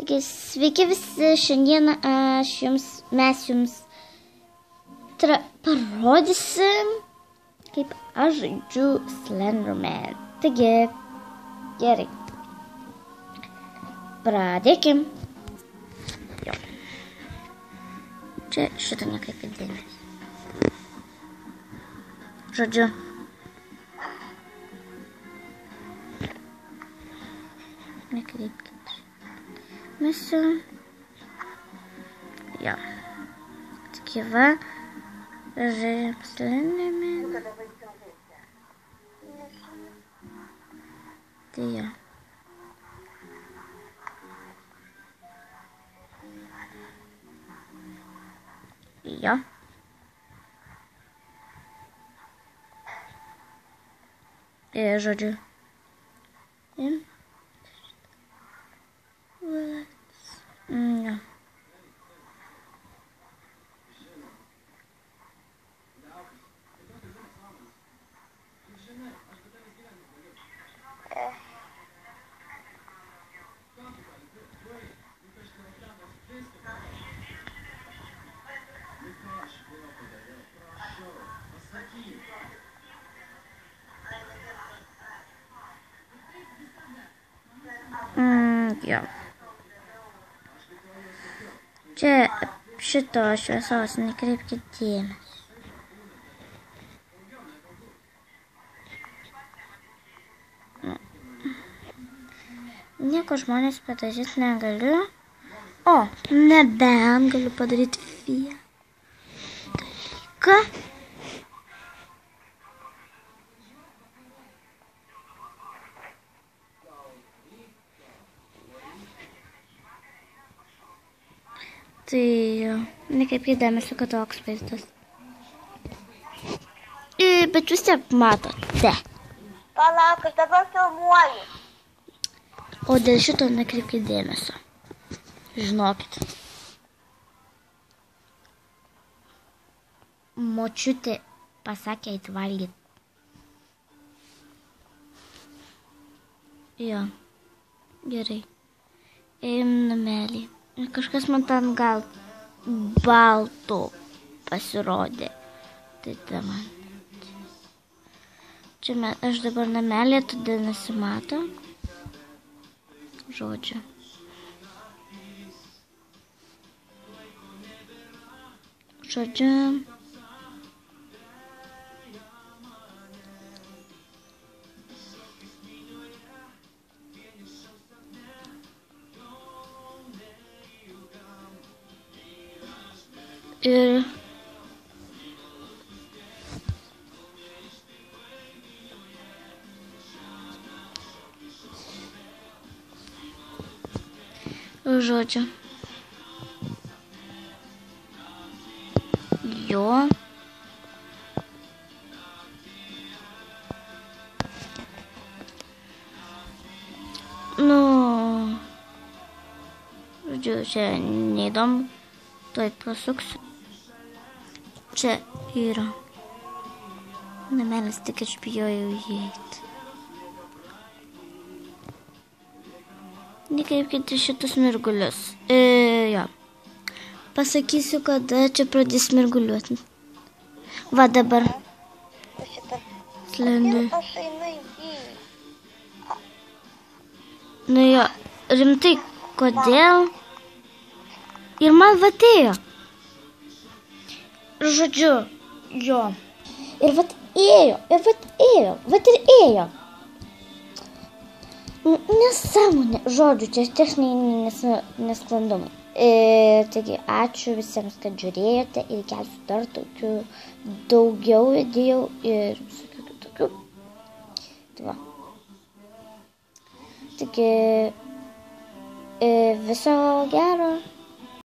Taigi, sveiki visi, šiandieną mes jums parodysim, kaip aš žaidžiu Slenderman. Taigi, gerai. Pradėkim. Jo. Čia šitą nekaip dėmesį. Žodžiu. Nekreipkite. Mesiu. Jo. Taigi va. Žaidžiam Slenderman. Tai jo. Jo. Ir žodžiu. Jo. Jo. Čia šito šviesos nekreipkite dėmesio. Nieko žmonės padaryti negaliu. O, nebent galiu padaryti vieną dalyką. Tai nekreipkite dėmesio, kad toks vaizdas. Bet jūs tiek matote. Palauk, aš dabar filmuoju. O dėl šito nekreipkite dėmesio. Žinokite. Močiutė pasakė eit valgyti. Jo. Gerai. Eim namelį. Kažkas man ten gal balto pasirodė. Tai ta man. Čia aš dabar namelė, todėl nesimato. Žodžiu. Ir žodžiu. Jo. Žodžiu, čia neįdomu. Tuoj pasuksiu. Čia yra namelis, tik aš bijojau įeiti. Nekreipkite šitus mirgulius. Jo. Pasakysiu, kada čia pradės mirguliuoti. Va dabar. Slender. Aš einu į jį. Nu jo, rimtai, kodėl? Ir man vatėjo. Žodžiu, jo. Ir vat ėjo. Nesąmonė. Žodžiu, čia techniniai nesklandumai. Taigi, ačiū visiems, kad žiūrėjote ir kelsiu dar daugiau idėjų ir visokių tokių. Tai va. Taigi, viso gero.